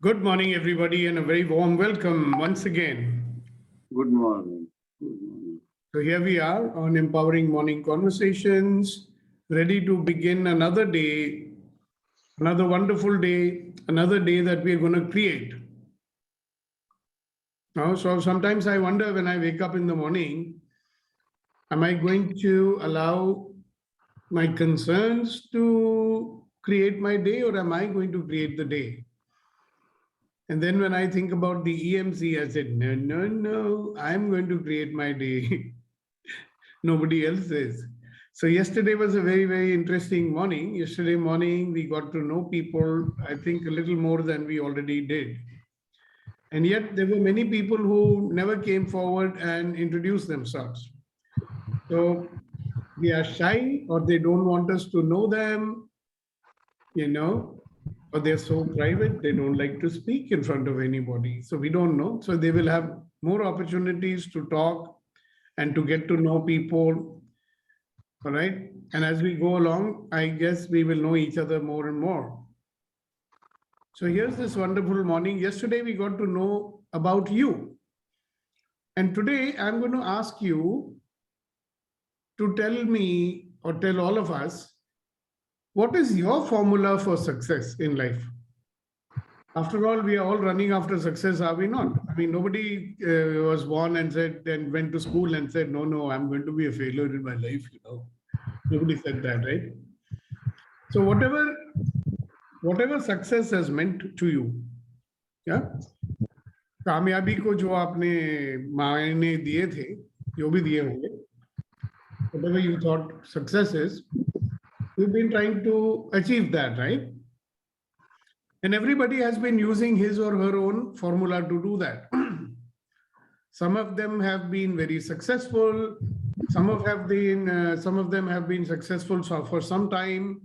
Good morning, everybody, and a very warm welcome once again. Good morning. Good morning. So here we are on Empowering Morning Conversations, ready to begin another day, another wonderful day, another day that we are going to create. Now, so sometimes I wonder when I wake up in the morning, am I going to allow my concerns to create my day, or am I going to create the day? And then when I think about the EMC, I said, no, I'm going to create my day. Nobody else is. So yesterday was a very, very interesting morning. Yesterday morning, we got to know people, I think a little more than we already did. And yet there were many people who never came forward and introduced themselves. So they are shy, or they don't want us to know them, or they're so private, they don't like to speak in front of anybody. So we don't know. So they will have more opportunities to talk and to get to know people. All right. And as we go along, I guess we will know each other more and more. So here's this wonderful morning. Yesterday, we got to know about you. And today, I'm going to ask you to tell me, or tell all of us, what is your formula for success in life? After all, we are all running after success, are we not? I mean, nobody was born and said, and went to school and said, no, I'm going to be a failure in my life. Nobody said that, right? So whatever success has meant to you, yeah, कामयाबी को जो आपने मायने दिए थे, जो भी दिए होंगे, whatever you thought success is, you've been trying to achieve that, right? And everybody has been using his or her own formula to do that. Some of them have been very successful. Some of them have been successful for some time.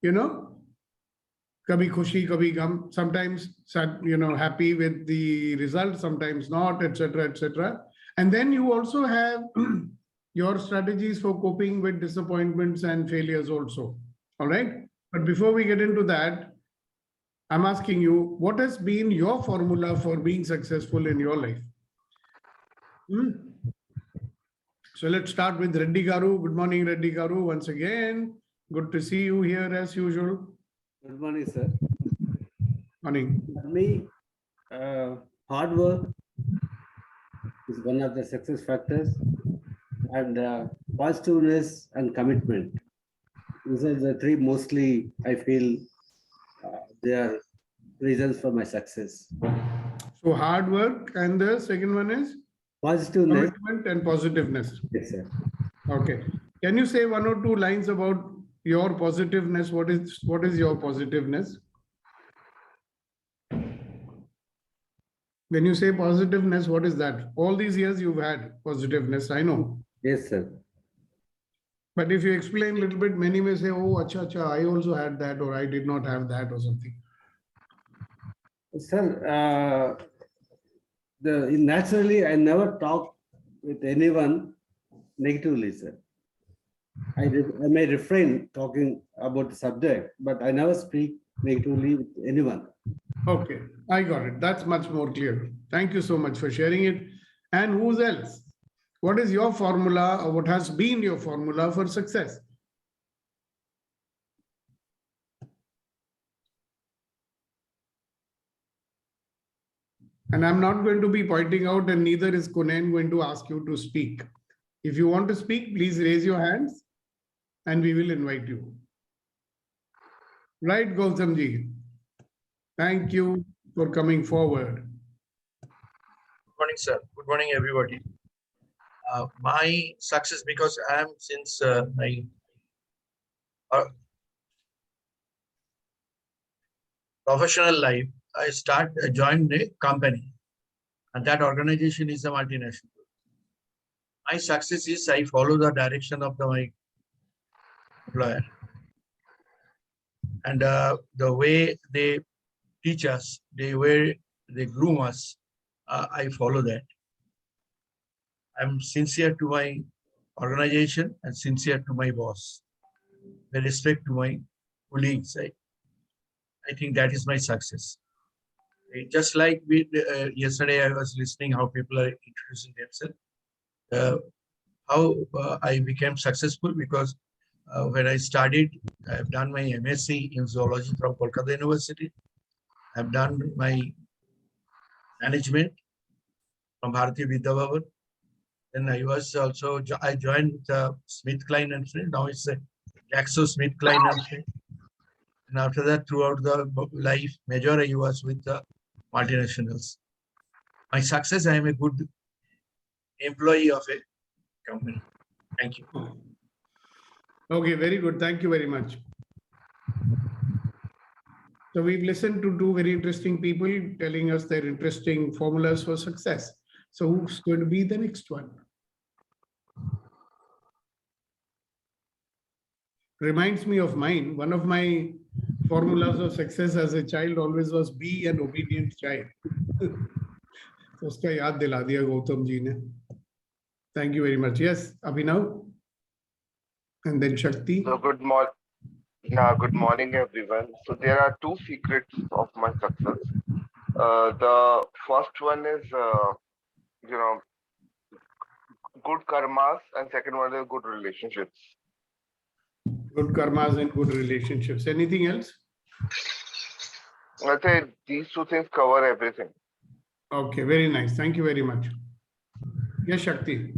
Kabhi khushi, kabhi gum. Sometimes sad, happy with the result. Sometimes not, etc., etc. And then you also have your strategies for coping with disappointments and failures also. All right. But before we get into that, I'm asking you, what has been your formula for being successful in your life? So let's start with Reddy Garu. Good morning, Reddy Garu. Once again, good to see you here as usual. Good morning, sir. Morning. For me, hard work is one of the success factors, and positiveness and commitment. These are the three mostly I feel they are reasons for my success. So hard work, and the second one is? Positiveness. Commitment and positiveness. Yes, sir. Okay. Can you say one or two lines about your positiveness? What is your positiveness? When you say positiveness, what is that? All these years you've had positiveness, I know. Yes, sir. But if you explain a little bit, many may say, oh, acha, I also had that, or I did not have that, or something. Sir, naturally, I never talk with anyone negatively, sir. I may refrain talking about the subject, but I never speak negatively with anyone. Okay, I got it. That's much more clear. Thank you so much for sharing it. And who's else? What is your formula, or what has been your formula for success? And I'm not going to be pointing out, and neither is Kunen going to ask you to speak. If you want to speak, please raise your hands and we will invite you. Right, Gautamji? Thank you for coming forward. Good morning, sir. Good morning, everybody. My success, because I am since my professional life, I joined a company, and that organization is a multinational. My success is I follow the direction of my employer, and the way they teach us, the way they groom us, I follow that. I'm sincere to my organization and sincere to my boss. With respect to my colleagues, I think that is my success. Just like we yesterday, I was listening how people are introducing themselves. How I became successful because when I studied, I've done my MSc in zoology from Kolkata University. I've done my management from Bharati Vidya Bhavan. Then I was also, I joined Smith Klein and Friend. Now it's a Glaxo Smith Klein and Friend. And after that, throughout the life, major I was with the multinationals. My success, I am a good employee of a company. Thank you. Okay, very good. Thank you very much. So we've listened to two very interesting people telling us their interesting formulas for success. So who's going to be the next one? Reminds me of mine. One of my formulas of success as a child always was be an obedient child. So uska yaad dila diya Gautam ji ne. Thank you very much. Yes, Abhinav. And then Shakti. So good morning, everyone. So there are two secrets of my success. The first one is, good karmas, and second one is good relationships. Good karmas and good relationships. Anything else? I say these two things cover everything. Okay, very nice. Thank you very much. Yes, Shakti.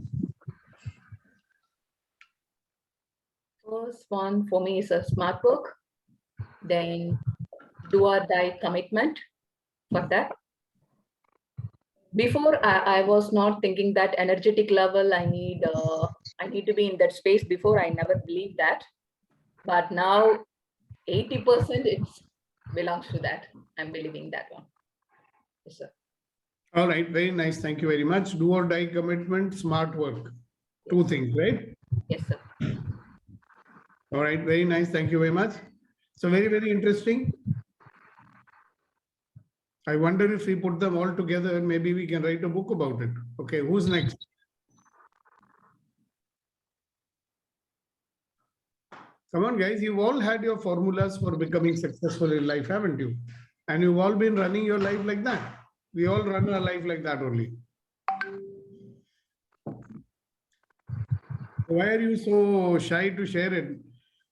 First one for me is a smart work, then do or die commitment for that. Before I was not thinking that energetic level I need to be in that space. Before I never believed that, but now 80% it belongs to that. I'm believing that one. Yes, sir. All right, very nice. Thank you very much. Do or die commitment, smart work. Two things, right? Yes, sir. All right, very nice. Thank you very much. So very, very interesting. I wonder if we put them all together, maybe we can write a book about it. Okay, who's next? Come on, guys. You've all had your formulas for becoming successful in life, haven't you? And you've all been running your life like that. We all run our life like that only. Why are you so shy to share it?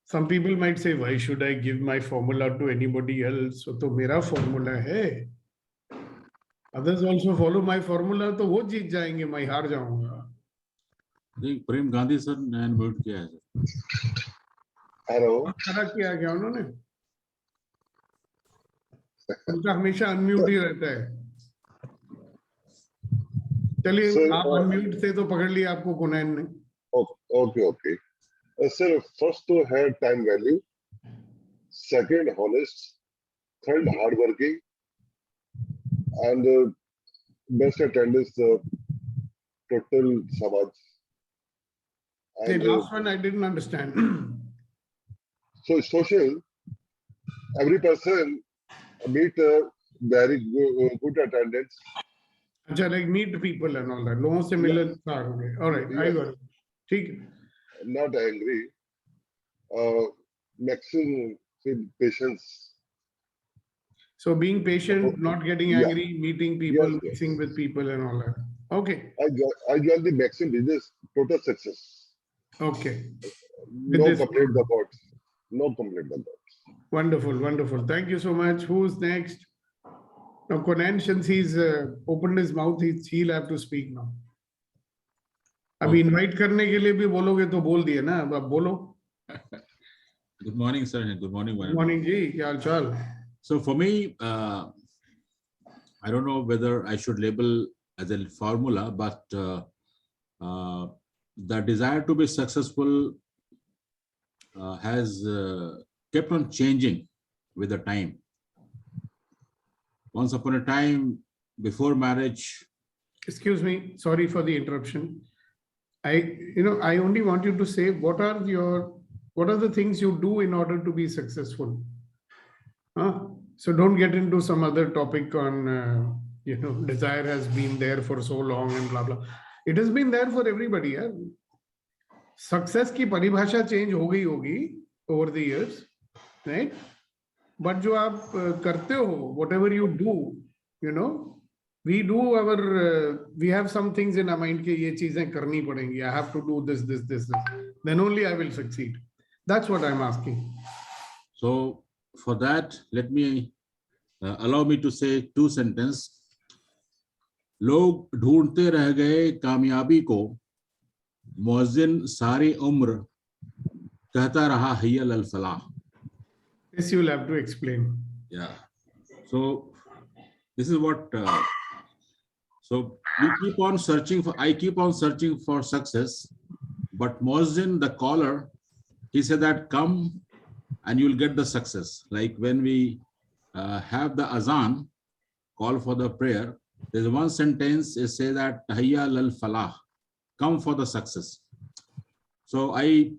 Some people might say, why should I give my formula to anybody else? So to mera formula hai. Others also follow my formula, तो वो जीत जाएंगे, मैं हार जाऊंगा. देख प्रेम Gandhi sir ने unmute किया है सर. Hello. खड़ा किया क्या उन्होंने? उनका हमेशा अनम्यूट ही रहता है. चलिए आप अनम्यूट थे तो पकड़ लिया आपको कुनैन ने. Okay. Sir, first to have time value, second honest, third hardworking, and best attendance total samaj. The And last one I didn't understand. so social, every person meet very good attendance. अच्छा, like meet people and all that. लोगों से मिलनसार हो गए. All right, I got it. ठीक. Not angry, maximum patience. So being patient, not getting Yeah. angry, meeting people, Yes. mixing with people and all that. Okay. I joined the maximum business, total success. Okay. No this- complaint about. No complaint about. Wonderful, wonderful. Thank you so much. Who's next? Now, Conan, since he's opened his mouth, he'll have to speak now. अभी invite करने के लिए भी बोलोगे तो बोल दिए ना, अब आप बोलो. Good morning, sir. Good morning. Good morning जी, क्या हाल चाल? So for me, I don't know whether I should label as a formula, but the desire to be successful has kept on changing with the time. Once upon a time, before marriage. Excuse me, sorry for the interruption. I only want you to say what are the things you do in order to be successful. So don't get into some other topic on desire has been there for so long and blah blah. It has been there for everybody. Yeah? Success की परिभाषा change हो गई होगी over the years, right? But जो आप करते हो, whatever you do, you know, we do we have some things in our mind ke ye cheezein karni padengi. I have to do this. Then only I will succeed. That's what I'm asking. So for that, let me allow me to say 2 sentences. लोग ढूंढते रह गए कामयाबी को, मुअज्जिन सारी उम्र कहता रहा हैया लल फलाह. This you will have to explain. Yeah. So this is what. So we keep on searching for. I keep on searching for success, but muezzin, the caller, he said that come and you'll get the success. Like when we have the azan, call for the prayer. There's one sentence is say that hayya lal falah, come for the success. So I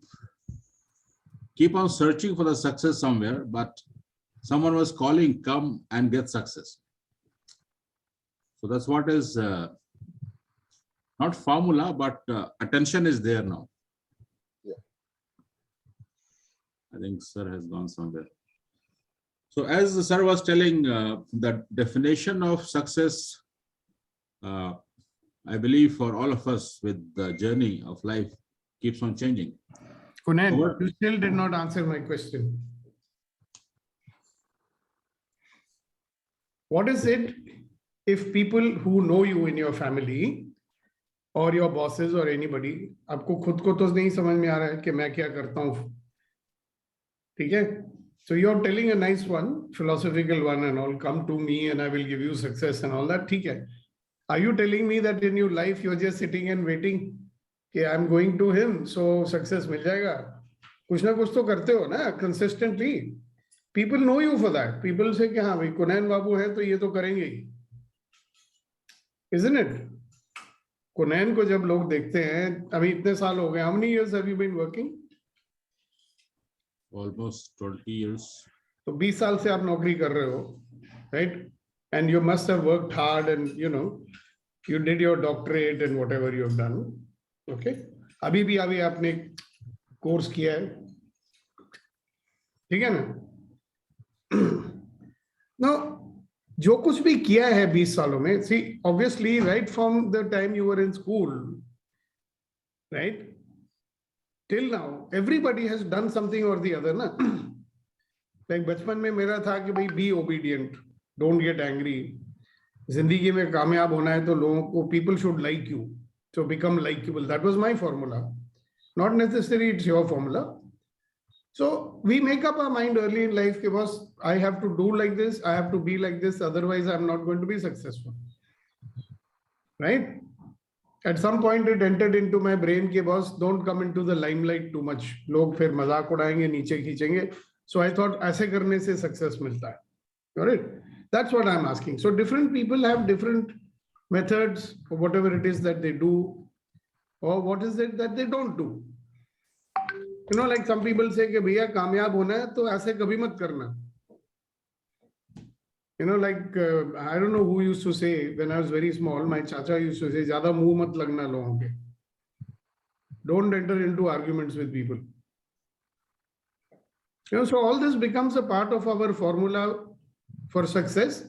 keep on searching for the success somewhere, but someone was calling, come and get success. So that's what is not formula, but attention is there now. Yeah. I think sir has gone somewhere. So as the sir was telling, the definition of success, I believe for all of us with the journey of life keeps on changing. Kunan, What- you still did not answer my question. What is it if people who know you in your family or your bosses or anybody, आपको खुद को तो नहीं समझ में आ रहा है कि मैं क्या करता हूँ, ठीक है? So you're telling a nice one, philosophical one and all, come to me and I will give you success and all that, ठीक है? Are you telling me that in your life you're just sitting and waiting कि I'm going to him, so success मिल जाएगा? कुछ ना कुछ तो करते हो ना consistently. People know you for that. People say कि हाँ भाई कुनैन बाबू है तो ये तो करेंगे ही. Isn't it? कुनैन को जब लोग देखते हैं, अभी इतने साल हो गए. How many years have you been working? Almost 20 years. तो 20 साल से आप नौकरी कर रहे हो, right? And you must have worked hard and you know, you did your doctorate and whatever you have done. Okay? अभी आपने कोर्स किया है, ठीक है ना? Now, जो कुछ भी किया है 20 सालों में, see, obviously, right from the time you were in school, right? Till now, everybody has done something or the other, ना? Like बचपन में मेरा था कि भाई be obedient, don't get angry. जिंदगी में कामयाब होना है तो लोगों को people should like you, so become likable. That was my formula. Not necessarily it's your formula. So we make up our mind early in life कि boss, I have to do like this, I have to be like this, otherwise I'm not going to be successful. Right? At some point it entered into my brain कि boss, don't come into the limelight too much. लोग फिर मजाक उड़ाएंगे, नीचे खींचेंगे. So I thought ऐसे करने से success मिलता है. Got it? That's what I'm asking. So different people have different methods or whatever it is that they do, or what is it that they don't do. You know, like some people say कि भैया कामयाब होना है तो ऐसे कभी मत करना. You know, like I don't know who used to say when I was very small, my chacha used to say, ज़्यादा मुंह मत लगना लोगों के. Don't enter into arguments with people. You know, so all this becomes a part of our formula for success.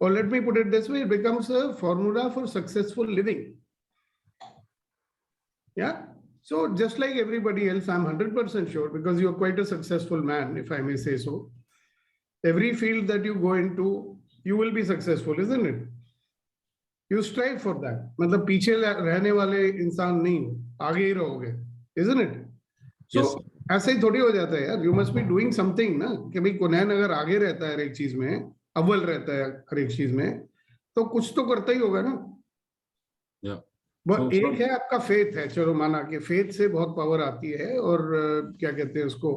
Or let me put it this way, it becomes a formula for successful living. Yeah. So just like everybody else, I'm 100% sure, because you're quite a successful man, if I may say so. Every field that you go into, you will be successful, isn't it? You strive for that. मतलब पीछे रहने वाले इंसान नहीं हो, आगे ही रहोगे, isn't it? So Yes. ऐसे ही थोड़ी हो जाता है यार. You must be doing something ना, कि भाई कुनैन अगर आगे रहता है हर एक चीज में, अव्वल रहता है हर एक चीज में, तो कुछ तो करता ही होगा ना. Yeah. वो एक है आपका फेथ है, चलो माना कि फेथ से बहुत पावर आती है और क्या कहते हैं उसको,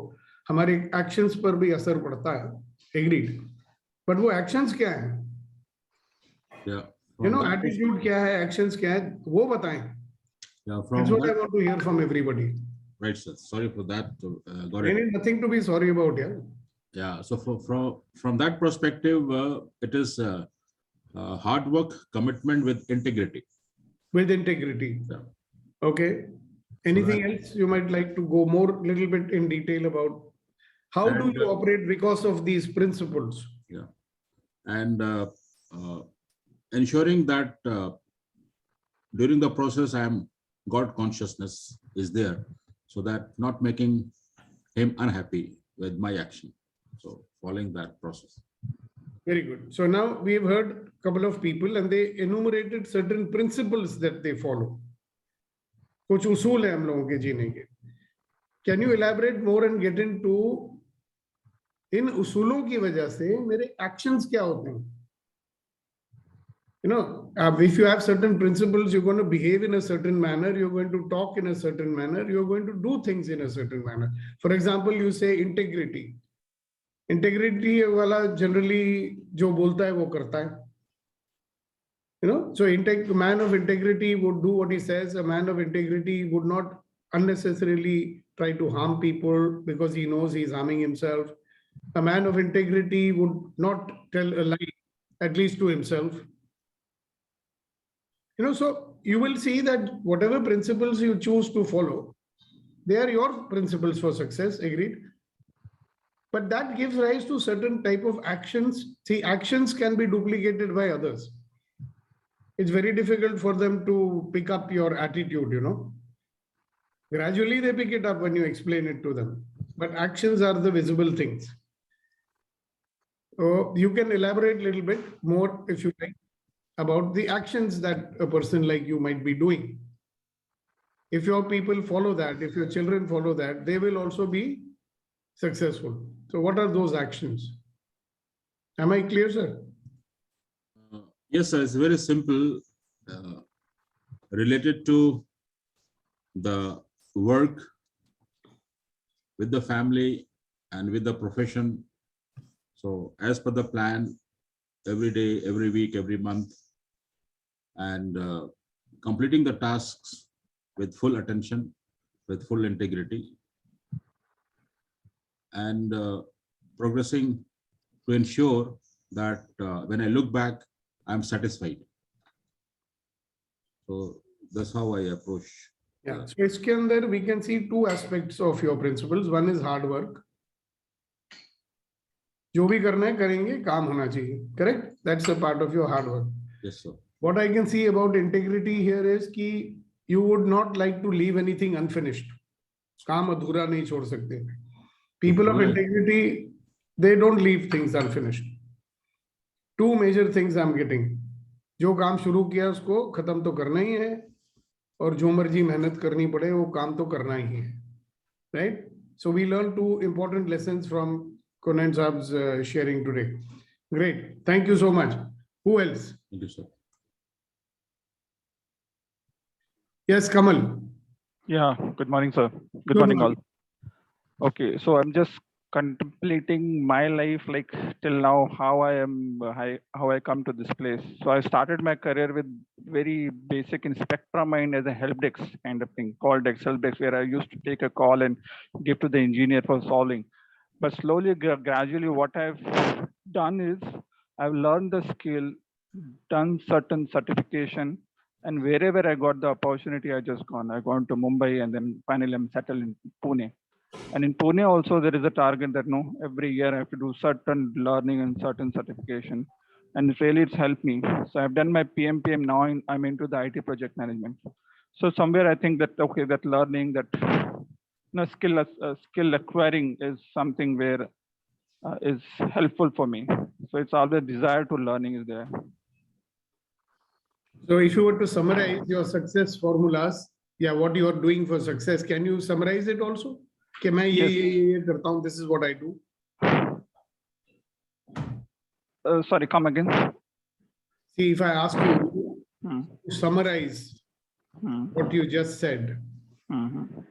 हमारे एक्शंस पर भी असर पड़ता है, एग्रीड. बट वो एक्शंस क्या है, यू नो, एटीट्यूड क्या है, एक्शंस क्या है, वो बताएं. That's what I want to hear from everybody. Right, sir. Sorry for that. Got it. There is nothing to be sorry about, yeah. Yeah. So from that perspective, it is hard work, commitment with integrity. With integrity. Yeah. Okay. Anything else you might like to go more little bit in detail about? How do you operate because of these principles? Yeah. And uh, ensuring that during the process God consciousness is there, so that not making him unhappy with my action. So following that process. Very good. So now we've heard a couple of people and they enumerated certain principles that they follow. कुछ उसूल है हम लोगों के जीने के. Can you elaborate more and get into इन उसूलों की वजह से मेरे actions क्या होते हैं? You know, if you have certain principles, you're going to behave in a certain manner, you're going to talk in a certain manner, you're going to do things in a certain manner. For example, you say integrity. Integrity वाला generally जो बोलता है वो करता है. You know, so a man of integrity would do what he says. A man of integrity would not unnecessarily try to harm people because he knows he's harming himself. A man of integrity would not tell a lie, at least to himself. You know, so you will see that whatever principles you choose to follow, they are your principles for success, agreed? But that gives rise to certain type of actions. See, actions can be duplicated by others. It's very difficult for them to pick up your attitude, you know. Gradually they pick it up when you explain it to them. But actions are the visible things. So you can elaborate a little bit more if you like about the actions that a person like you might be doing. If your people follow that, if your children follow that, they will also be successful. So what are those actions? Am I clear, sir? Yes, sir, it's very simple, related to the work with the family and with the profession. So as per the plan, every day, every week, every month, and completing the tasks with full attention, with full integrity, and progressing to ensure that when I look back, I'm satisfied. So that's how I approach. Yeah. So इसके अंदर we can see two aspects of your principles. One is hard work. जो भी करना है करेंगे, काम होना चाहिए. Correct? That's a part of your hard work. Yes, sir. What I can see about integrity here is कि you would not like to leave anything unfinished. काम अधूरा नहीं छोड़ सकते. People of integrity, they don't leave things unfinished. Two major things I'm getting. जो काम शुरू किया उसको खत्म तो करना ही है और जो मर्जी मेहनत करनी पड़े वो काम तो करना ही है. Right? So we learned two important lessons from Conan Saab's sharing today. Great. Thank you so much. Who else? Thank you, sir. Yes, Kamal. Yeah, good morning, sir. Good morning, all. Okay, so I'm just contemplating my life, like till now, how I come to this place. So I started my career with very basic in Spectrum Mind as a help desk kind of thing called Excel desk, where I used to take a call and give to the engineer for solving. But slowly, gradually, what I've done is I've learned the skill, done certain certification, and wherever I got the opportunity, I just gone. I gone to Mumbai and then finally I'm settled in Pune. And in Pune also there is a target that no, every year I have to do certain learning and certain certification. And really it's helped me. So I've done my PMPM now. I'm into the IT project management. So somewhere I think that, okay, that learning, that skill acquiring is something where is helpful for me. So it's always desire to learning is there. So if you were to summarize your success formulas, yeah, what you are doing for success, can you summarize it also? कि मैं ये करता हूँ, this is what I do. Sorry, come again. See, if I ask you to summarize what you just said,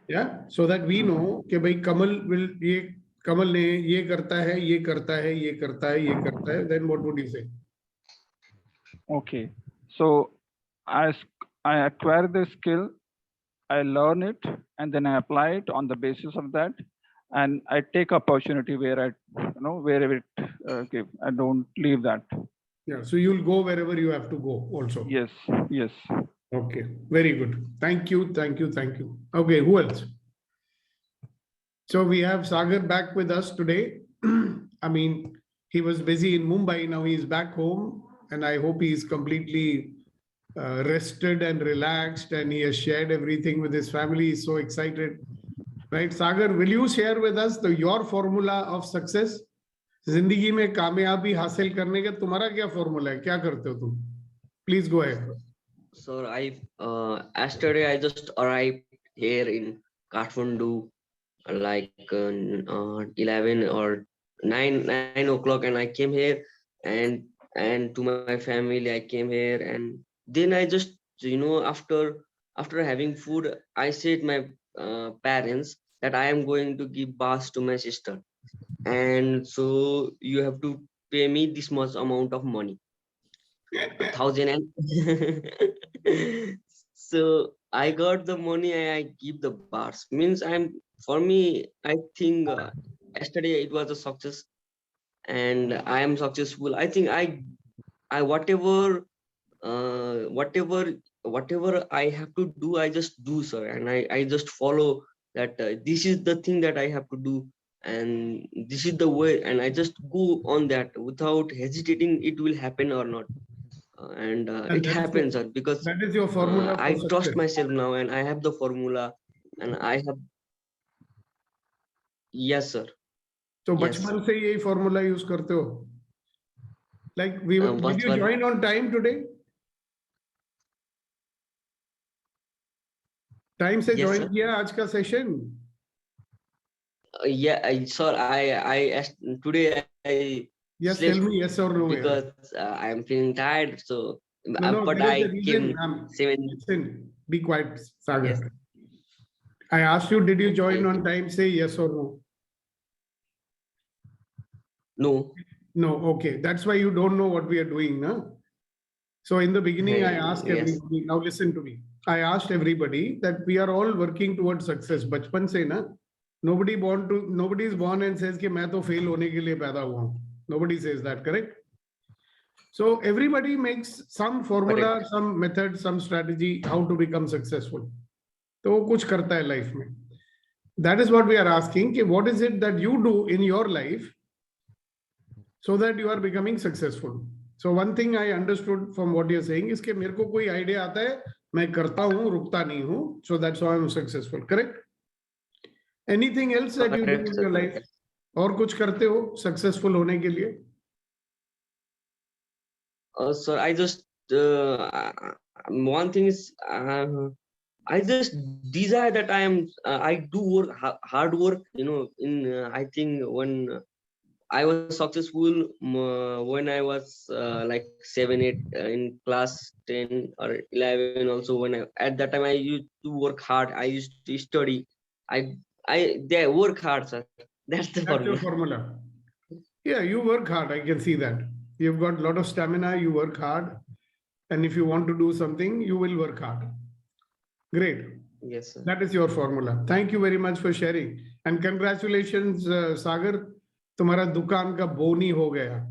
yeah, so that we know कि भाई कमल ने ये करता है, ये करता है, ये करता है, ये करता है, then what would you say? Okay, so I acquire the skill, I learn it, and then I apply it on the basis of that, and I take opportunity where wherever it give. I don't leave that. Yeah, so you'll go wherever you have to go also. Yes, yes. Okay, very good. Thank you, thank you, thank you. Okay, who else? So we have Sagar back with us today. I mean, he was busy in Mumbai, now he's back home. and I hope he is completely rested and relaxed, and he has shared everything with his family. He's so excited. Right, Sagar, will you share with us your formula of success? जिंदगी में कामयाबी हासिल करने का तुम्हारा क्या formula है, क्या करते हो तुम? Please go ahead. So yesterday I just arrived here in Kathmandu like 11 or 9 o'clock, and I came here and to my family I came here, and then I just after having food I said my parents that I am going to give bath to my sister, and so you have to pay me this much amount of money, 1,000, and so I got the money and I give the bars. Means for me, I think yesterday it was a success and I am successful. I think I whatever I have to do, I just do, sir, and I just follow that this is the thing that I have to do, and this is the way, and I just go on that without hesitating it will happen or not. And it that is happens, sir, because that is your formula I for trust success. myself now and I have the formula, and I have, yes, sir. तो Yes. बचपन से यही formula use करते हो? Like did you बचपन join on time today? Time से Yes, join sir. किया आज का session? Yeah, sir, I asked today I Yes, slept tell me yes or no. because I am feeling tired, so No, but there is a I reason. came 7. Listen, be quiet, Sagar. Yes. I asked you, did you join Okay. on time? Say yes or no. No. No, okay. That's why you don't know what we are doing, no? So in the beginning, I asked Yes. everybody, now listen to me. I asked everybody that we are all working towards success. Bachpan se na, nobody is born and says कि मैं तो fail होने के लिए पैदा हुआ हूँ. Nobody says that, correct? So everybody makes some formula, Correct. some method, some strategy how to become successful. तो वो कुछ करता है life में. That is what we are asking. कि what is it that you do in your life so that you are becoming successful? So one thing I understood from what you're saying is कि मेरे को कोई idea आता है, मैं करता हूँ, रुकता नहीं हूँ. So that's how I'm successful. Correct? Anything else that you do Correct, in sir. your life? और कुछ करते हो successful होने के लिए? Sir, I just one thing is I just desire that I do work hard work. In I think when I was successful when I was like 7, 8 in class 10 or 11. Also, at that time I used to work hard. I used to study. They work hard, sir. That's the That's your formula. formula. Yeah, you work hard. I can see that. You've got a lot of stamina. You work hard. And if you want to do something, you will work hard. Great. Yes, sir. That is your formula. Thank you very much for sharing. And congratulations, Sagar. तुम्हारा दुकान का बोनी हो गया.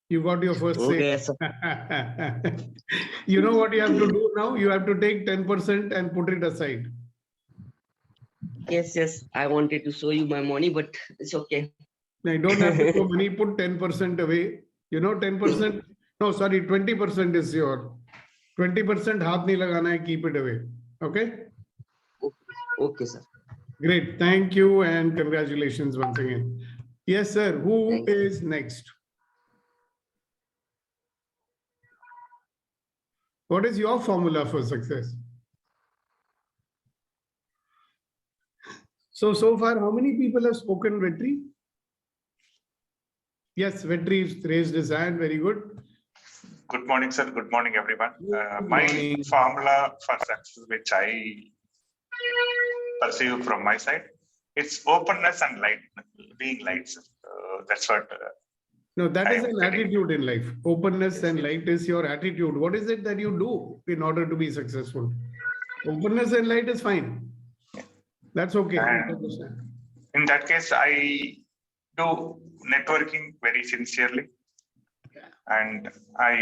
You got your first sale. Okay, sir. You know what you have to do now? You have to take 10% and put it aside. Yes. I wanted to show you my money, but it's okay. No, you don't have to show money. Put 10% away. 10%. No, sorry, 20% is your. 20% हाथ नहीं लगाना है. Keep it away. Okay? Okay, sir. Great. Thank you and congratulations once again. Yes, sir. Who Thank you. is next? What is your formula for success? So far, how many people have spoken, Vetri? Yes, Vetri raised his hand. Very good. Good morning, sir. Good morning, everyone. Good My morning. formula for success, which I perceive from my side, it's openness and light, being light, sir. That's what. No, that I is am an getting. attitude in life. Openness Yes, and yes. light is your attitude. What is it that you do in order to be successful? Openness and light is fine. That's okay. I And understand. in that case, I do networking very sincerely, and I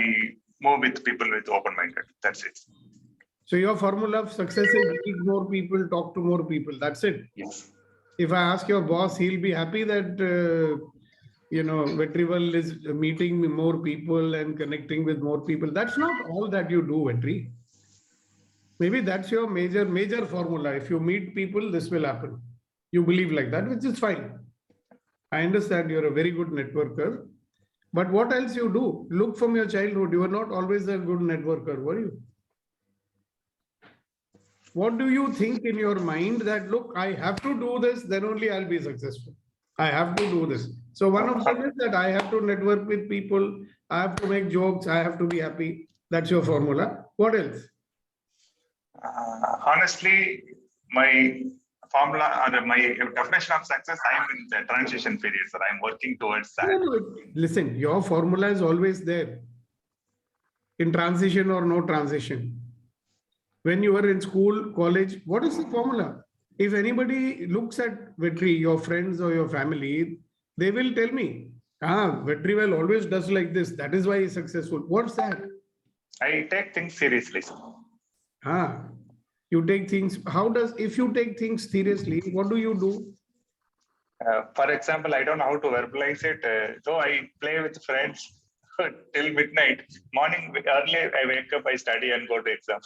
move with people with open-minded. That's it. So your formula of success is meet more people, talk to more people. That's it. Yes. If I ask your boss, he'll be happy that Vetrival is meeting more people and connecting with more people. That's not all that you do, Vetri. Maybe that's your major formula. If you meet people, this will happen. You believe like that, which is fine. I understand you're a very good networker. But what else you do? Look from your childhood. You were not always a good networker, were you? What do you think in your mind that, look, I have to do this, then only I'll be successful. I have to do this. So one of them is that I have to network with people. I have to make jokes. I have to be happy. That's your formula. What else? Honestly, my formula or my definition of success, I'm in the transition period, sir. I'm working towards that. No, listen, your formula is always there. In transition or no transition. When you were in school, college, what is the formula? If anybody looks at Vetri, your friends or your family, they will tell me, Vetrivel always does like this. That is why he's successful. What's that? I take things seriously, sir. You take things, if you take things seriously, what do you do? For example, I don't know how to verbalize it. Though I play with friends till midnight, morning early, I wake up, I study and go to exam.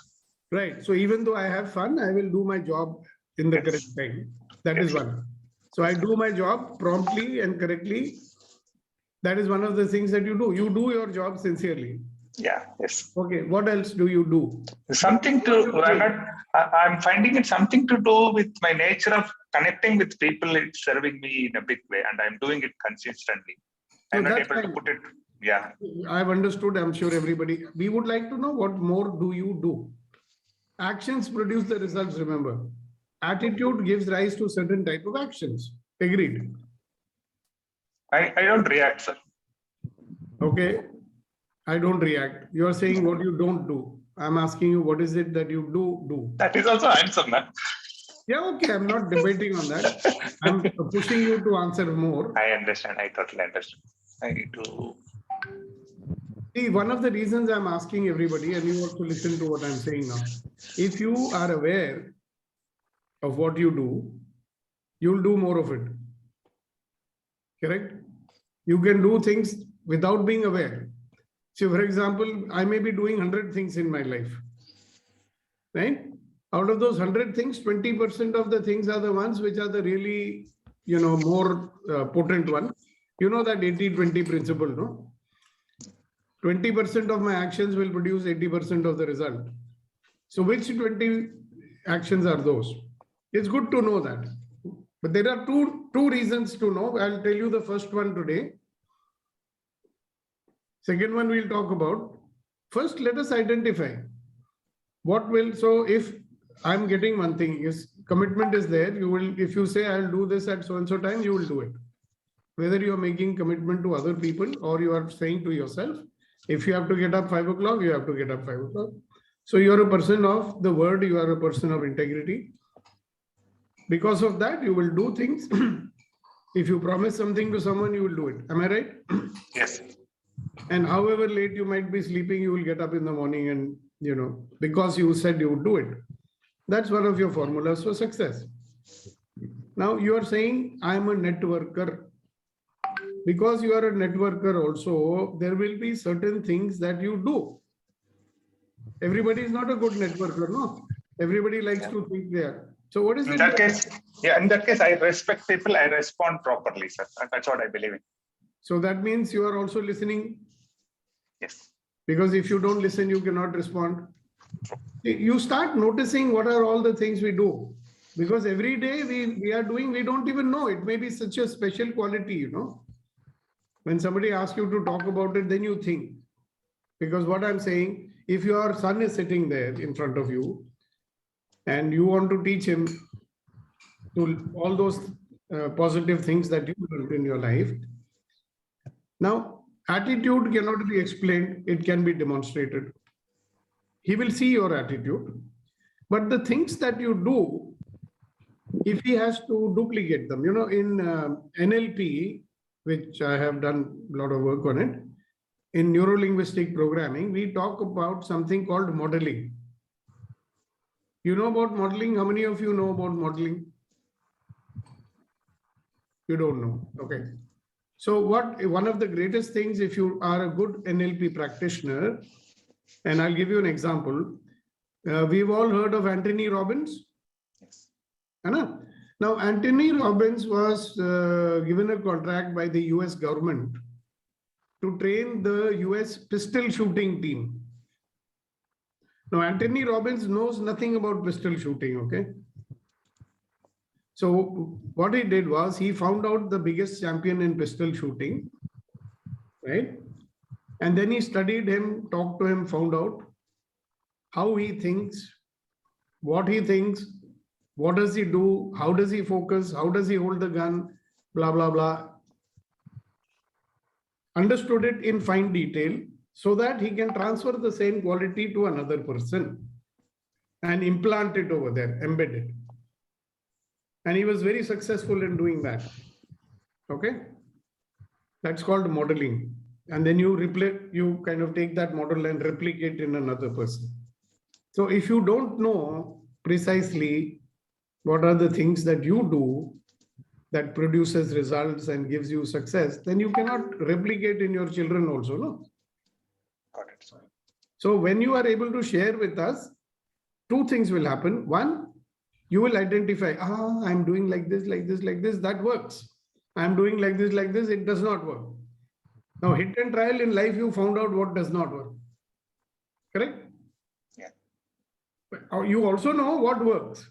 Right. So even though I have fun, I will do my job in the correct time. That is one. So I do my job promptly and correctly. That is one of the things that you do. You do your job sincerely. Yeah, yes. Okay, what else do you do? Something I'm finding it something to do with my nature of connecting with people. It's serving me in a big way, and I'm doing it consistently. I'm not able to put it. Yeah. I've understood. I'm sure everybody. We would like to know what more do you do? Actions produce the results, remember. Attitude gives rise to certain type of actions. Agreed? I don't react, sir. Okay. I don't react. You are saying what you don't do. I'm asking you, what is it that you do? That is also answer, man. Yeah, okay. I'm not debating on that. I'm pushing you to answer more. I understand. I totally understand. I need to. See, one of the reasons I'm asking everybody, and you also listen to what I'm saying now. If you are aware of what you do, you'll do more of it. Correct? You can do things without being aware. So, for example, I may be doing 100 things in my life. Right? Out of those 100 things, 20% of the things are the ones which are the really, more potent ones. You know that 80-20 principle, no? 20% of my actions will produce 80% of the result. So which 20 actions are those? It's good to know that. But there are two reasons to know. I'll tell you the first one today. Second one we'll talk about. First, let us identify what will. So if I'm getting one thing, is commitment is there. You will, if you say I'll do this at so and so time, you will do it. Whether you are making commitment to other people or you are saying to yourself, if you have to get up 5 o'clock, you have to get up 5 o'clock. So you are a person of the word, you are a person of integrity. Because of that, you will do things. If you promise something to someone, you will do it. Am I right? Yes. And however late you might be sleeping, you will get up in the morning and, because you said you would do it. That's one of your formulas for success. Now you are saying, I'm a networker. Because you are a networker also, there will be certain things that you do. Everybody is not a good networker, no? Everybody likes to think they are. So what is in it? That case, in that case, I respect people, I respond properly, sir. That's what I believe in. So that means you are also listening? Yes. Because if you don't listen, you cannot respond. You start noticing what are all the things we do. Because every day we are doing, we don't even know. It may be such a special quality, When somebody asks you to talk about it, then you think. Because what I'm saying, if your son is sitting there in front of you and you want to teach him to all those positive things that you learned in your life. Now, attitude cannot be explained. It can be demonstrated. He will see your attitude. But the things that you do, if he has to duplicate them, in NLP, which I have done a lot of work on it. In neuro-linguistic programming, we talk about something called modeling. You know about modeling? How many of you know about modeling? You don't know. Okay. So one of the greatest things, if you are a good NLP practitioner, and I'll give you an example. We've all heard of Anthony Robbins. Yes. Now, Anthony Robbins was given a contract by the US government to train the US pistol shooting team. Now, Anthony Robbins knows nothing about pistol shooting, okay? So what he did was he found out the biggest champion in pistol shooting, right? And then he studied him, talked to him, found out how he thinks, what does he do, how does he focus, how does he hold the gun, blah, blah, blah. Understood it in fine detail so that he can transfer the same quality to another person and implant it over there, embed it. And he was very successful in doing that. Okay. That's called modeling. And then you kind of take that model and replicate in another person. So if you don't know precisely what are the things that you do that produces results and gives you success, then you cannot replicate in your children also, no? Got it. So when you are able to share with us, two things will happen. One, you will identify, I'm doing like this, like this, like this, that works. I'm doing like this, it does not work. Now, hit and trial in life, you found out what does not work. Correct? Yeah. You also know what works.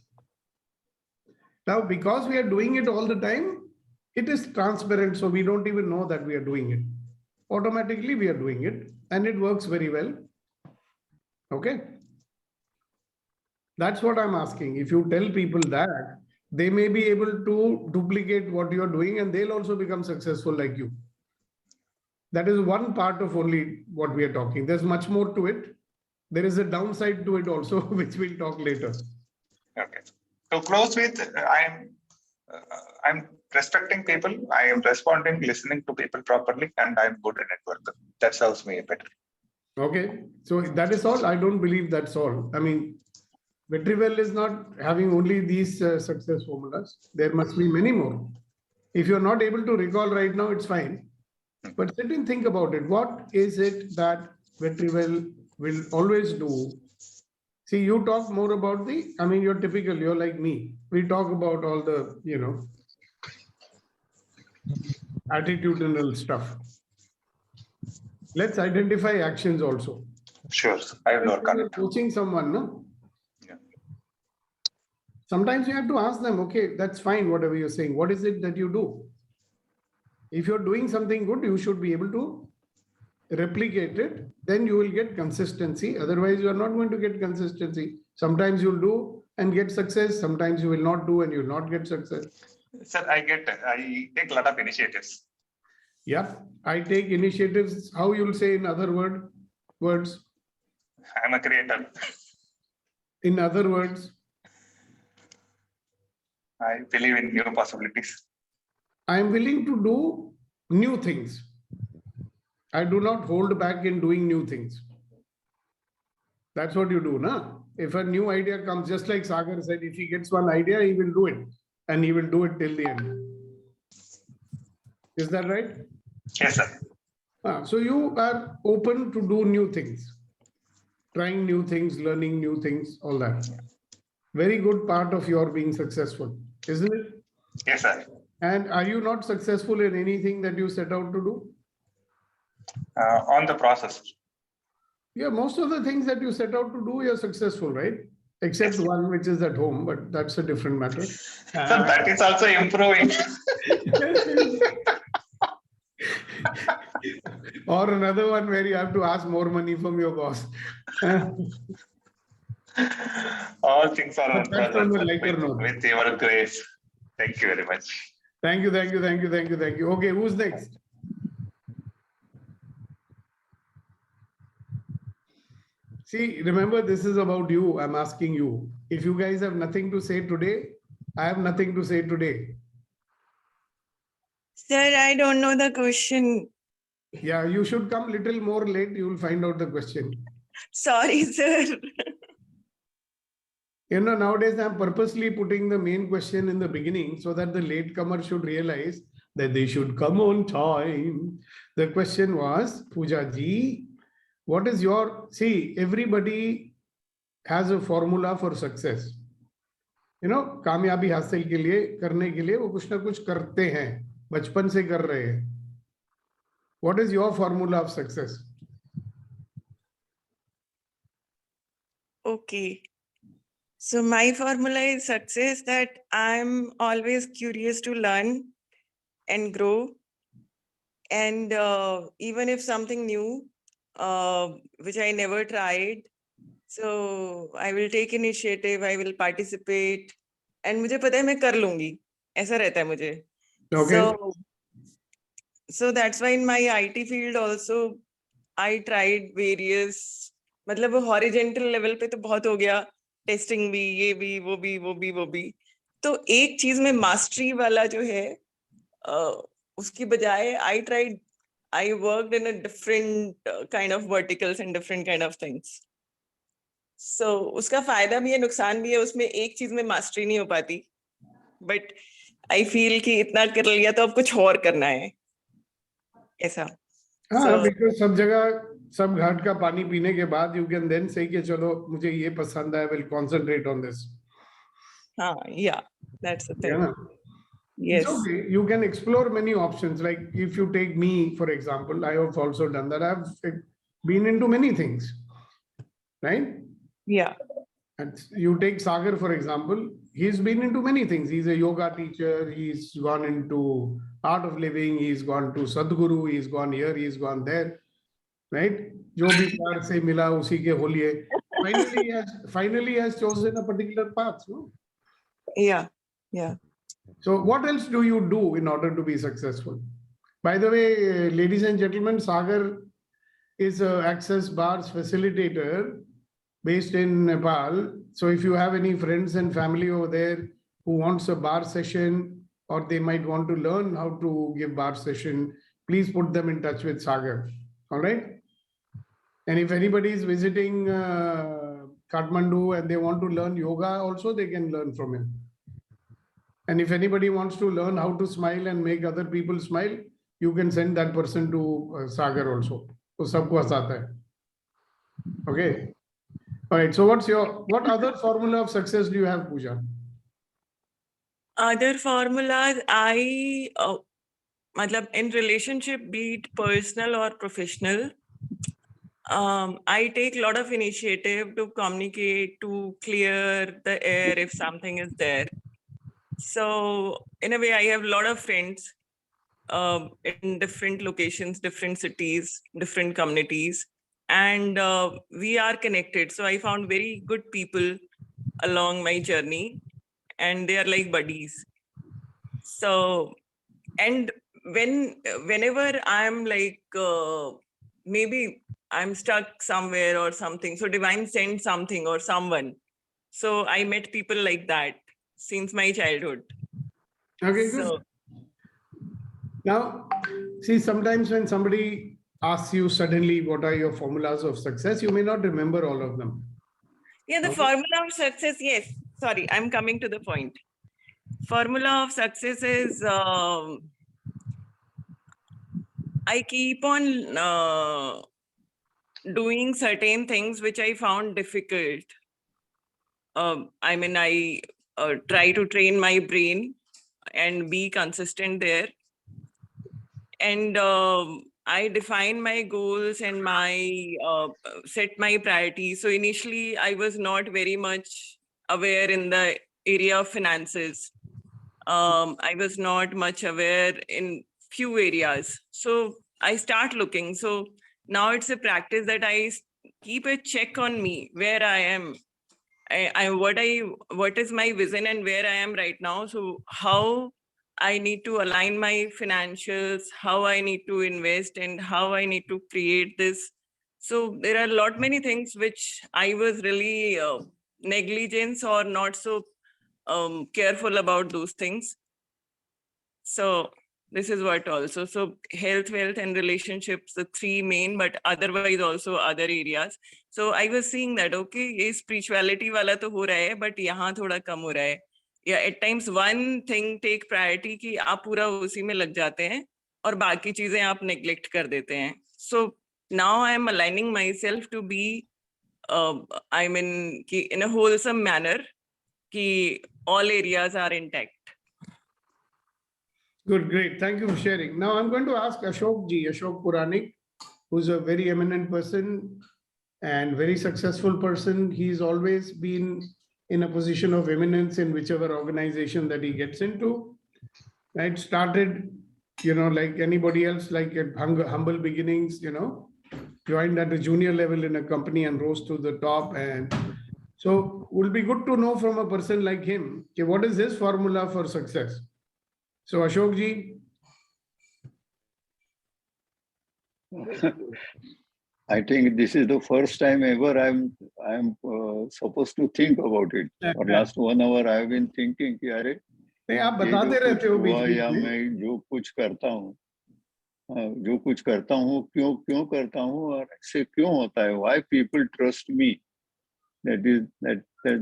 Now, because we are doing it all the time, it is transparent, so we don't even know that we are doing it. Automatically, we are doing it, and it works very well. Okay? That's what I'm asking. If you tell people that, they may be able to duplicate what you're doing, and they'll also become successful like you. That is one part of only what we are talking. There's much more to it. There is a downside to it also, which we'll talk later. Okay. To close with, I'm respecting people. I am responding, listening to people properly, and I'm good at network. That serves me better. Okay. So that is all. I don't believe that's all. I mean, Vetrivel is not having only these success formulas. There must be many more. If you're not able to recall right now, it's fine. But sit and think about it. What is it that Vetrivel will always do? See, you talk more about you're typical, you're like me. We talk about all the, attitudinal stuff. Let's identify actions also. Sure. I will work on it. Coaching someone, no? Yeah. Sometimes you have to ask them, okay, that's fine, whatever you're saying. What is it that you do? If you're doing something good, you should be able to replicate it. Then you will get consistency. Otherwise, you are not going to get consistency. Sometimes you'll do and get success. Sometimes you will not do and you'll not get success. Sir, I take a lot of initiatives. Yeah, I take initiatives. How you'll say in other words? I'm a creator. In other words? I believe in new possibilities. I am willing to do new things. I do not hold back in doing new things. That's what you do, na? If a new idea comes, just like Sagar said, if he gets one idea, he will do it. And he will do it till the end. Is that right? Yes, sir. So you are open to do new things. Trying new things, learning new things, all that. Very good part of your being successful, isn't it? Yes, sir. And are you not successful in anything that you set out to do? On the process. Yeah, most of the things that you set out to do, you're successful, right? Except one, which is at home, but that's a different matter. So that is also improving. Or another one where you have to ask more money from your boss. All things are on with your grace. Thank you very much. Thank you. Okay, who's next? See, remember, this is about you. I'm asking you. If you guys have nothing to say today, I have nothing to say today. Sir, I don't know the question. Yeah, you should come little more late. You will find out the question. Sorry, sir. Nowadays I'm purposely putting the main question in the beginning so that the latecomer should realize that they should come on time. The question was, Pooja ji, what is your, see, everybody has a formula for success. You know, कामयाबी हासिल के लिए, करने के लिए वो कुछ ना कुछ करते हैं, बचपन से कर रहे हैं. What is your formula of success? Okay. So my formula is success that I'm always curious to learn and grow. And even if something new, which I never tried, so I will take initiative, I will participate. And मुझे पता है मैं कर लूंगी. ऐसा रहता है मुझे. Okay. So that's why in my IT field also, I tried various, मतलब horizontal level पे तो बहुत हो गया, testing भी, ये भी, वो भी, वो भी, वो भी. तो एक चीज में mastery वाला जो है, उसकी बजाय I worked in a different kind of verticals and different kind of things. So उसका फायदा भी है, नुकसान भी है, उसमें एक चीज में mastery नहीं हो पाती. But I feel कि इतना कर लिया तो अब कुछ और करना है. ऐसा. हाँ, because सब जगह सब घाट का पानी पीने के बाद you can then say कि चलो मुझे ये पसंद है, will concentrate on this. हाँ, yeah, that's the thing. Yeah. Yes. It's okay. You can explore many options. Like if you take me, for example, I have also done that. I've been into many things, right? Yeah. And you take Sagar, for example, he's been into many things. He's a yoga teacher. He's gone into art of living. He's gone to Sadhguru. He's gone here. He's gone there, right? जो भी प्यार से मिला उसी के होलिए. Finally has chosen a particular path. No? Yeah. Yeah. So what else do you do in order to be successful? By the way, ladies and gentlemen, Sagar is a Access Bars facilitator based in Nepal. So if you have any friends and family over there who wants a bar session, or they might want to learn how to give bar session, please put them in touch with Sagar. All right. And if anybody is visiting Kathmandu and they want to learn yoga also, they can learn from him. And if anybody wants to learn how to smile and make other people smile, you can send that person to Sagar also. So sabko hasata hai. Okay. All right. So what other formula of success do you have, Pooja? Other formulas, matlab in relationship, be it personal or professional, I take a lot of initiative to communicate, to clear the air if something is there. So in a way, I have a lot of friends in different locations, different cities, different communities, and we are connected. So I found very good people along my journey, and they are like buddies. So, and whenever I'm like, maybe I'm stuck somewhere or something, so divine sent something or someone. So I met people like that since my childhood. Okay, so, good. Now, see, sometimes when somebody asks you suddenly what are your formulas of success, you may not remember all of them. Yeah, the formula of success, yes. Sorry, I'm coming to the point. Formula of success is I keep on doing certain things which I found difficult. I mean, I try to train my brain and be consistent there. And I define my goals and my set my priorities. So initially, I was not very much aware in the area of finances. I was not much aware in few areas. So I start looking. So now it's a practice that I keep a check on me, where I am. What is my vision and where I am right now. So how I need to align my financials, how I need to invest, and how I need to create this. So there are many things which I was really negligence or not so careful about those things. So this is what also. So health, wealth, and relationships, the three main, but otherwise also other areas. So I was seeing that, okay, ये spirituality वाला तो हो रहा है, but यहाँ थोड़ा कम हो रहा है. या at times one thing take priority कि आप पूरा उसी में लग जाते हैं और बाकी चीजें आप नेग्लेक्ट कर देते हैं. So now I am aligning myself to be I mean कि इन अ होलसम मैनर कि all areas are intact. Good, great. Thank you for sharing. Now I'm going to ask Ashok ji, Ashok Puranik, who's a very eminent person and very successful person. He's always been in a position of eminence in whichever organization that he gets into. Right? Started, like anybody else, like at humble beginnings, joined at the junior level in a company and rose to the top. And so it will be good to know from a person like him, okay, what is his formula for success? So Ashok ji. I think this is the first time ever I'm supposed to think about it. For last 1 hour I have been thinking कि अरे नहीं आप बताते रहते हो बीच बीच या में मैं जो कुछ करता हूँ क्यों करता हूँ और ऐसे क्यों होता है? Why people trust me? That's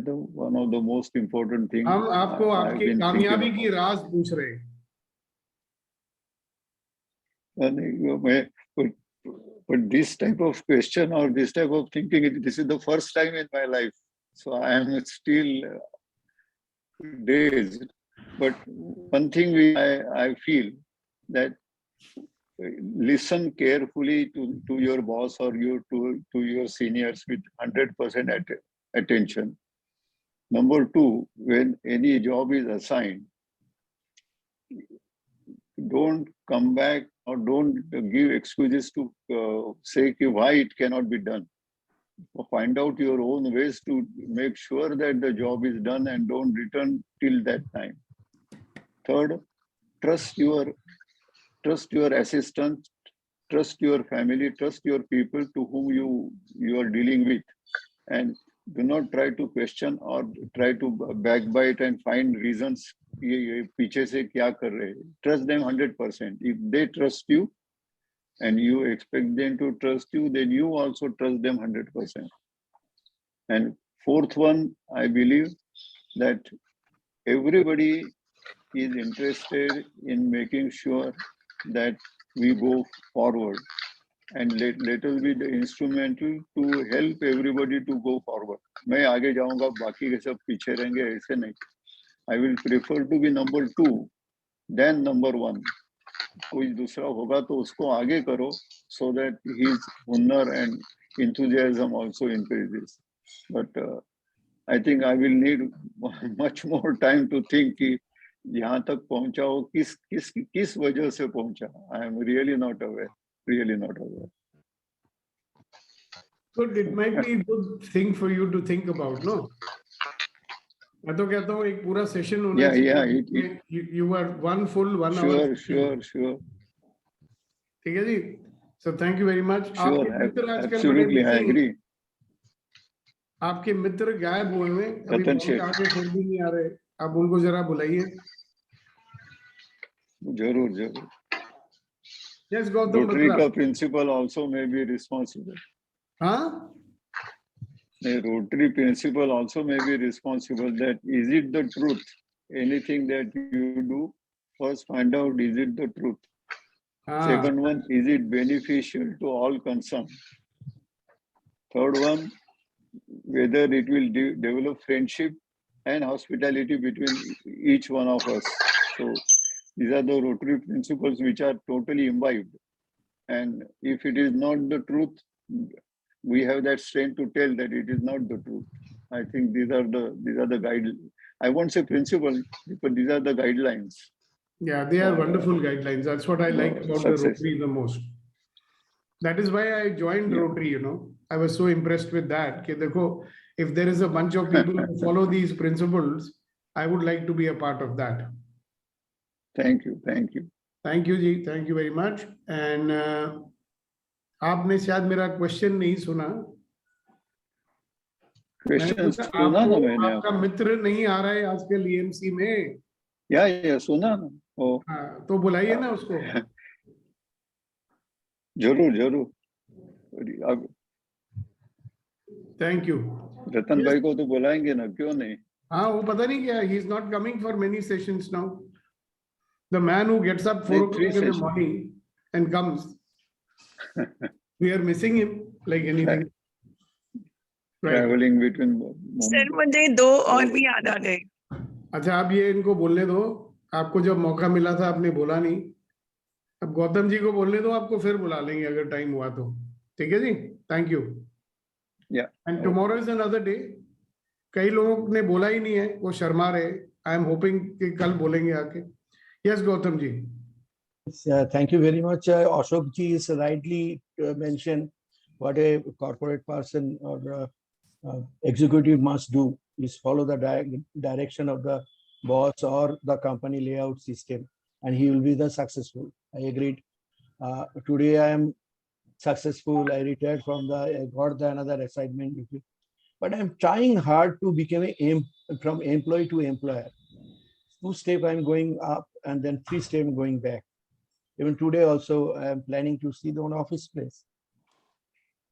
the one of the most important thing. हम आपको I've आपकी been कामयाबी thinking की राज पूछ रहे हैं. about. But this type of question or this type of thinking, this is the first time in my life. So I am still dazed. But one thing I feel that listen carefully to your boss or to your seniors with 100% attention. Number two, when any job is assigned, don't come back or don't give excuses to say why it cannot be done. Find out your own ways to make sure that the job is done and don't return till that time. Third, trust your assistant, trust your family, trust your people to whom you are dealing with, and do not try to question or try to backbite and find reasons. ये पीछे से क्या कर रहे हैं? Trust them 100%. If they trust you and you expect them to trust you, then you also trust them 100%. And fourth one, I believe that everybody is interested in making sure that we go forward, and let us be the instrumental to help everybody to go forward. मैं आगे जाऊंगा, बाकी के सब पीछे रहेंगे, ऐसे नहीं. I will prefer to be number 2 than number 1. कोई दूसरा होगा तो उसको आगे करो, so that his honor and enthusiasm also increases. But I think I will need much more time to think कि यहाँ तक पहुँचा हो किस वजह से पहुँचा. I am really not aware. So it might be a good thing for you to think about, no? मैं तो कहता हूँ एक पूरा सेशन होना चाहिए. You are one full 1 hour. Sure. ठीक है जी. So thank you very much. Sure, आपके मित्र आजकल absolutely, I agree. आपके मित्र गायब हुए हैं. अभी बॉम्बे आके फिर भी नहीं आ रहे. आप उनको जरा बुलाइए. जरूर. Yes, Gautam Rotary Batra. का principal also may be responsible. हाँ? The Rotary principal also may be responsible. That is it the truth? Anything that you do, first find out, is it the truth? Second one, is it beneficial to all concerned? Third one, whether it will develop friendship and hospitality between each one of us. So these are the Rotary principles which are totally imbibed. And if it is not the truth, we have that strength to tell that it is not the truth. I think these are the guidelines. I won't say principles, but these are the guidelines. Yeah, they are wonderful guidelines. That's what I like about the success. Rotary the most. That is why I joined Rotary, I was so impressed with that. कि देखो, if there is a bunch of people who follow these principles, I would like to be a part of that. Thank you. Thank you, ji. Thank you very much. And आपने शायद मेरा question नहीं सुना. Question सुना ना मैंने. आपका मित्र नहीं आ रहा है आजकल EMC में. या सुना ना. तो बुलाइए ना उसको. जरूर. Thank you. रतन भाई को तो बुलाएंगे ना, क्यों नहीं. हाँ वो पता नहीं क्या, he is not coming for many sessions now. The man who gets up 4 Like 3 o'clock in the sessions. morning and comes, we are missing him like anything. Right. Traveling between sir मुझे 2 और भी याद आ गए. अच्छा आप ये इनको बोलने दो, आपको जब मौका मिला था आपने बोला नहीं, अब गौतम जी को बोलने दो, आपको फिर बुला लेंगे अगर टाइम हुआ तो. ठीक है जी, thank you. Yeah. And tomorrow is another day. कई लोगों ने बोला ही नहीं है, वो शर्मा रहे. आई एम होपिंग कि कल बोलेंगे आके. Yes Gautam ji. Thank you very much. Ashok ji is rightly mentioned what a corporate person or executive must do is follow the direction of the boss or the company layout system, and he will be the successful. I agreed. Today I am successful. I retired from the, I got the another assignment, but I'm trying hard to become from employee to employer. 2 steps I'm going up and then 3 steps going back. Even today also, I am planning to see the office place.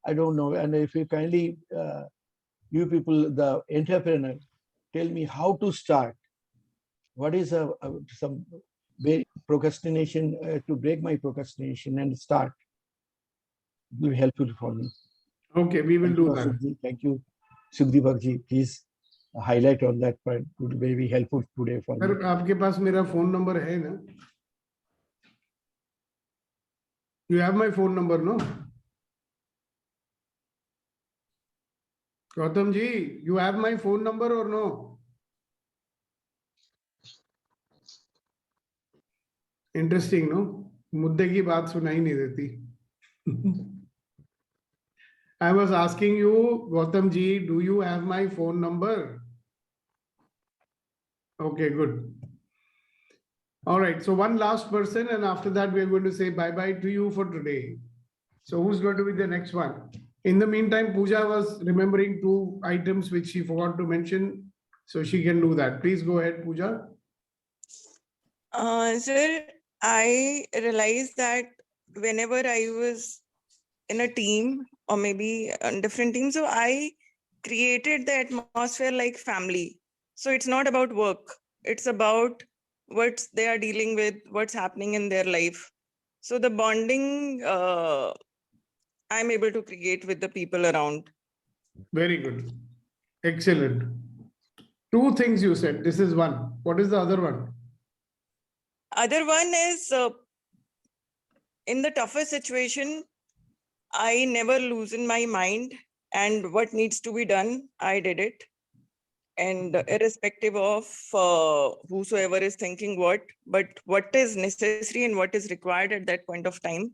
I don't know. And if you kindly, you people, the entrepreneur, tell me how to start. What is some procrastination to break my procrastination and start? It will be helpful for me. Okay, we will do that. Thank you, Sukhdeep ji. Please highlight on that point. It will be very helpful today for me. Sir आपके पास मेरा phone number है ना? You have my phone number, no? Gautam ji, you have my phone number or no? Interesting, no? मुद्दे की बात सुनाई नहीं देती. I was asking you, Gautam ji, do you have my phone number? Okay, good. All right, so one last person, and after that, we are going to say bye-bye to you for today. So who's going to be the next one? In the meantime, Pooja was remembering 2 items which she forgot to mention, so she can do that. Please go ahead, Pooja. Sir, I realized that whenever I was in a team or maybe a different team, so I created the atmosphere like family. So it's not about work. It's about what they are dealing with, what's happening in their life. So the bonding I'm able to create with the people around. Very good. Excellent. 2 things you said. This is one. What is the other one? Other one is in the toughest situation, I never loosen my mind, and what needs to be done, I did it. And irrespective of whosoever is thinking what, but what is necessary and what is required at that point of time.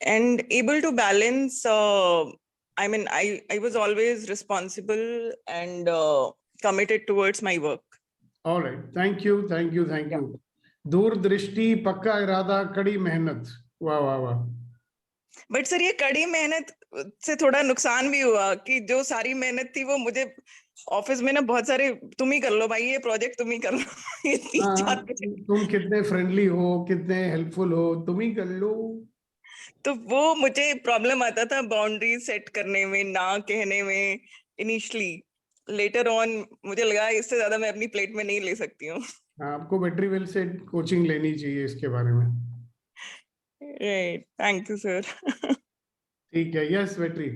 And able to balance, I mean, I was always responsible and committed towards my work. All right. Thank you. Thank you. Thank you. दूर दृष्टि, पक्का इरादा, कड़ी मेहनत. वाह वाह वाह. But sir ये कड़ी मेहनत से थोड़ा नुकसान भी हुआ कि जो सारी मेहनत थी वो मुझे ऑफिस में ना बहुत सारे तुम ही कर लो भाई, ये प्रोजेक्ट तुम ही कर लो. तुम कितने फ्रेंडली हो, कितने हेल्पफुल हो, तुम ही कर लो. तो वो मुझे प्रॉब्लम आता था बाउंड्री सेट करने में, ना कहने में इनिशियली. लेटर ऑन मुझे लगा इससे ज्यादा मैं अपनी प्लेट में नहीं ले सकती हूँ. आपको बैटरी वेल से कोचिंग लेनी चाहिए इसके बारे में. Right. Thank you, sir. ठीक है. Yes, battery.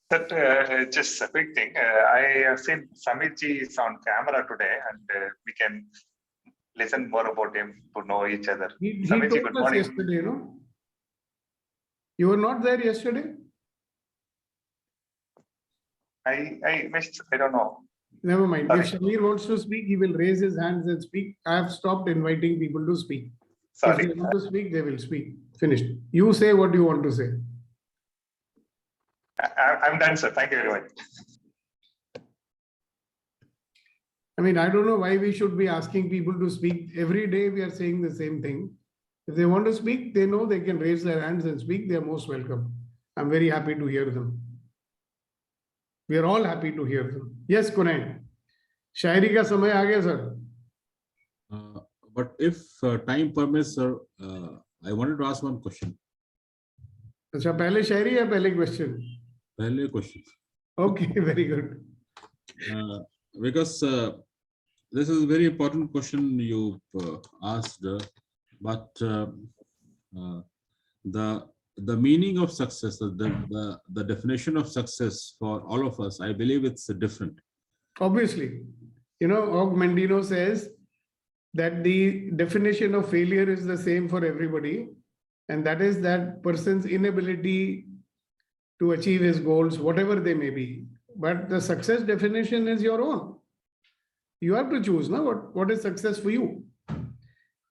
That just a quick thing. I have seen Samit ji is on camera today, and we can listen more about him to know each other. He Samit ji, told good us morning. yesterday, no? You were not there yesterday? I missed, I don't know. Never mind. Sorry. If Shamir wants to speak, he will raise his hands and speak. I have stopped inviting people to speak. Sorry. If they want to speak, they will speak. Finished. You say what you want to say. I'm done, sir. Thank you very much. I mean, I don't know why we should be asking people to speak. Every day we are saying the same thing. If they want to speak, they know they can raise their hands and speak. They are most welcome. I'm very happy to hear them. We are all happy to hear them. Yes, Kunay. शायरी का समय आ गया, sir. But if time permits, sir, I wanted to ask one question. अच्छा, पहले शायरी या पहले question? पहले question. Okay, very good. Because this is a very important question you asked, but the meaning of success, the definition of success for all of us, I believe it's different. Obviously, Og Mandino says that the definition of failure is the same for everybody, and that is that person's inability to achieve his goals, whatever they may be. But the success definition is your own. You have to choose now what is success for you.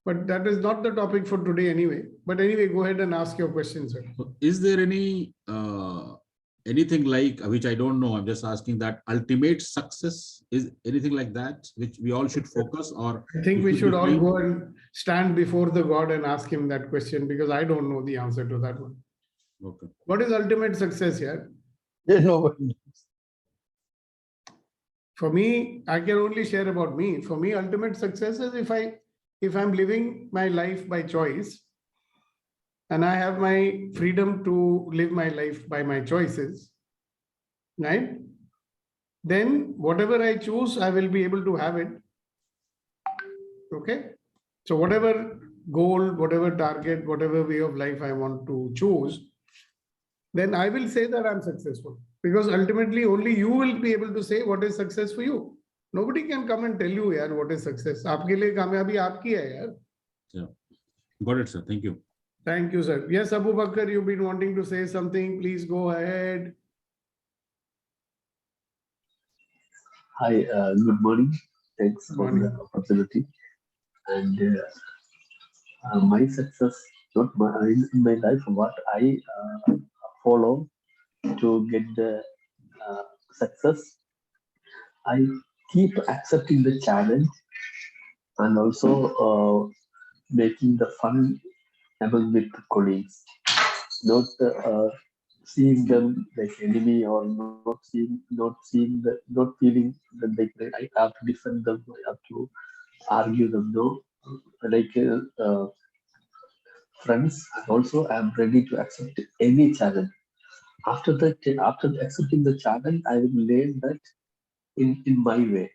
But that is not the topic for today anyway. But anyway, go ahead and ask your question, sir. Is there any anything like, which I don't know, I'm just asking, that ultimate success, is anything like that which we all should focus, or I think we should all go and stand before the God and ask him that question, because I don't know the answer to that one. Okay. What is ultimate success here? No. For me, I can only share about me. For me, ultimate success is if I'm living my life by choice, and I have my freedom to live my life by my choices, right? Then whatever I choose, I will be able to have it. Okay? So whatever goal, whatever target, whatever way of life I want to choose, then I will say that I'm successful. Because ultimately only you will be able to say what is success for you. Nobody can come and tell you, yaar, what is success. Aapke liye kamyabi aapki hai, yaar. Yeah. Got it, sir. Thank you. Thank you, sir. Yes, Abu Bakr, you've been wanting to say something. Please go ahead. Hi, good morning. Thanks Good for morning. the opportunity. And my success, not my, in my life, what I follow to get the success, I keep accepting the challenge and also making the fun among with colleagues, not seeing them like enemy, or not feeling that I have to defend them, I have to argue them. No, like friends, and also I'm ready to accept any challenge. After accepting the challenge, I will learn that in my way,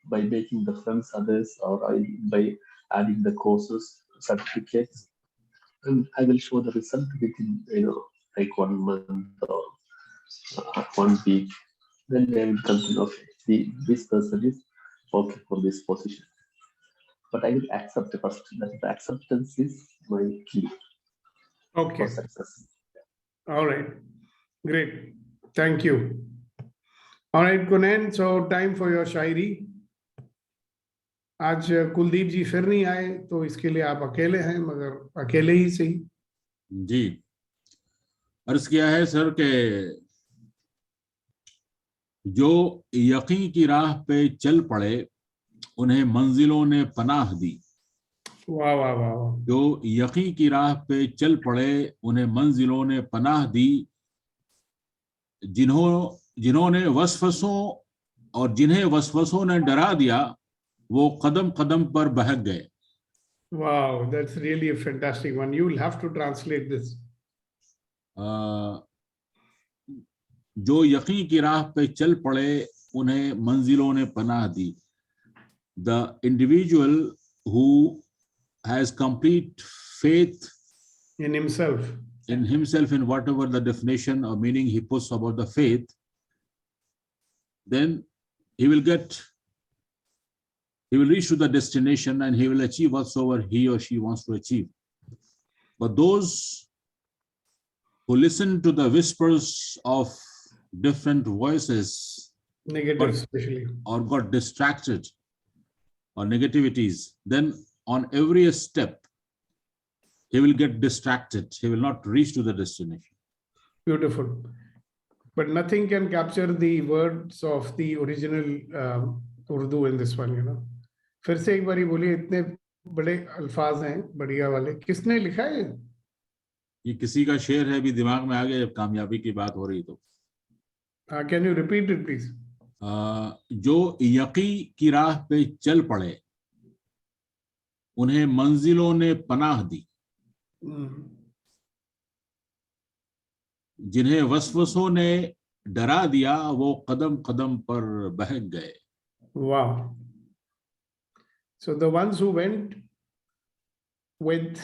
by making the friends others, or by adding the courses, certificates, and I will show the result within like 1 month or 1 week. Then they will come to know, this person is okay for this position. But I will accept first. That the acceptance is my key Okay. for success. All right. Great. Thank you. All right, Kunen, so time for your शायरी. आज कुलदीप जी फिर नहीं आए, तो इसके लिए आप अकेले हैं, मगर अकेले ही सही. जी, अर्ज किया है सर के जो यकीन की राह पे चल पड़े उन्हें मंजिलों ने पनाह दी. वाह वाह वाह वाह. जो यकीन की राह पे चल पड़े उन्हें मंजिलों ने पनाह दी. जिन्होंने वसवसों और जिन्हें वसवसों ने डरा दिया, वो कदम कदम पर बहक गए. Wow, that's really a fantastic one. You will have to translate this. जो यकीन की राह पे चल पड़े उन्हें मंजिलों ने पनाह दी. The individual who has complete faith in himself, in whatever the definition or meaning he puts about the faith, then he will reach to the destination and he will achieve whatsoever he or she wants to achieve. But those who listen to the whispers of different voices, negative especially, or got distracted, or negativities, then on every step he will get distracted. He will not reach to the destination. Beautiful. But nothing can capture the words of the original Urdu in this one, फिर से एक बारी बोलिए, इतने बड़े अल्फाज हैं बढ़िया वाले, किसने लिखा है? ये किसी का शेर है, भी दिमाग में आ गया जब कामयाबी की बात हो रही तो. Can you repeat it please? जो यकी की राह पे चल पड़े उन्हें मंजिलों ने पनाह दी. जिन्हें वसवसों ने डरा दिया वो कदम कदम पर बहक गए. Wow. So the ones who went with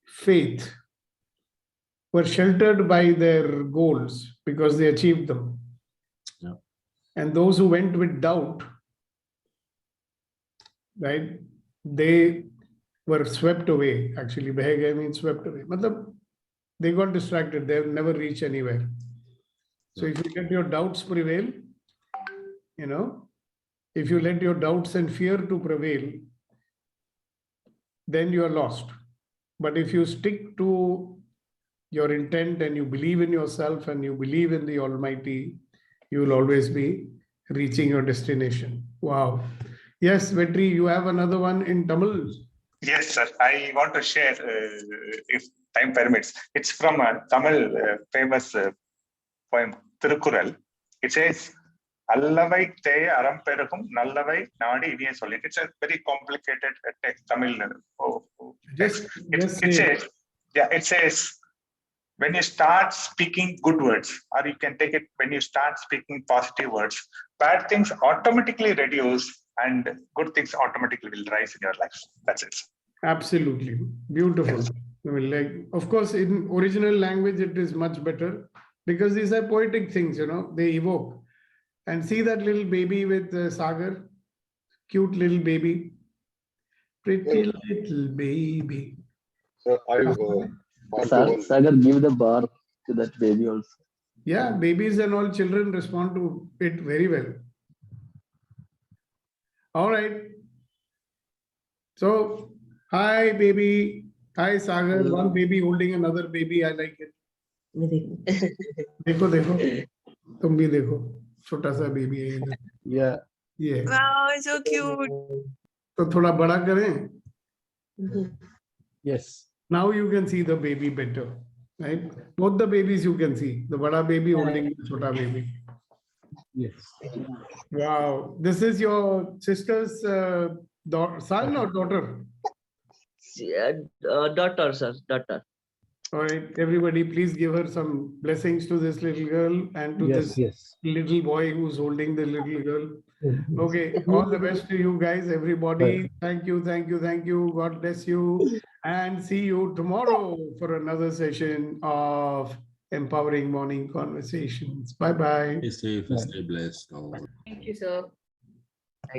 faith were sheltered by their goals because they achieved them. Yeah. And those who went with doubt, right, they were swept away. Actually, behe gaye means swept away. Matlab, they got distracted. They'll never reach anywhere. So if you let your doubts prevail, if you let your doubts and fear to prevail, then you are lost. But if you stick to your intent and you believe in yourself and you believe in the Almighty, you will always be reaching your destination. Wow. Yes, Vetri, you have another one in Tamil. Yes, sir. I want to share, if time permits. It's from a Tamil famous poem, Tirukural. It says, Allavai te aramperugum, nallavai nadi iniye solli. It's a very complicated text, Tamil text. It says, when you start speaking good words, or you can take it when you start speaking positive words, bad things automatically reduce and good things automatically will rise in your life. That's it. Absolutely. Beautiful. I mean, like, of course, in original language, it is much better because these are poetic things, they evoke. And see that little baby with Sagar, cute little baby, pretty little baby. Sir, Sagar, give the bar to that baby also. Yeah, babies and all children respond to it very well. All right. So, hi, baby. Hi, Sagar. Hello. One baby holding another baby. I like it. देखो देखो तुम भी देखो छोटा सा baby है इधर. Yeah. Yeah. Wow, so cute. तो थोड़ा बड़ा करें. Yes. Now you can see the baby better, right? Both the babies you can see. The bada baby holding the chota baby. Yes. Wow. This is your sister's son or daughter? Daughter, sir, daughter. All right, everybody, please give her some blessings to this little girl and to Yes, this little boy who's holding the little girl. Okay, all the best to you guys, everybody. Thank you, thank you, thank you. God bless you. And see you tomorrow for another session of Empowering Morning Conversations. Bye-bye. Stay safe, stay blessed. Thank you, sir.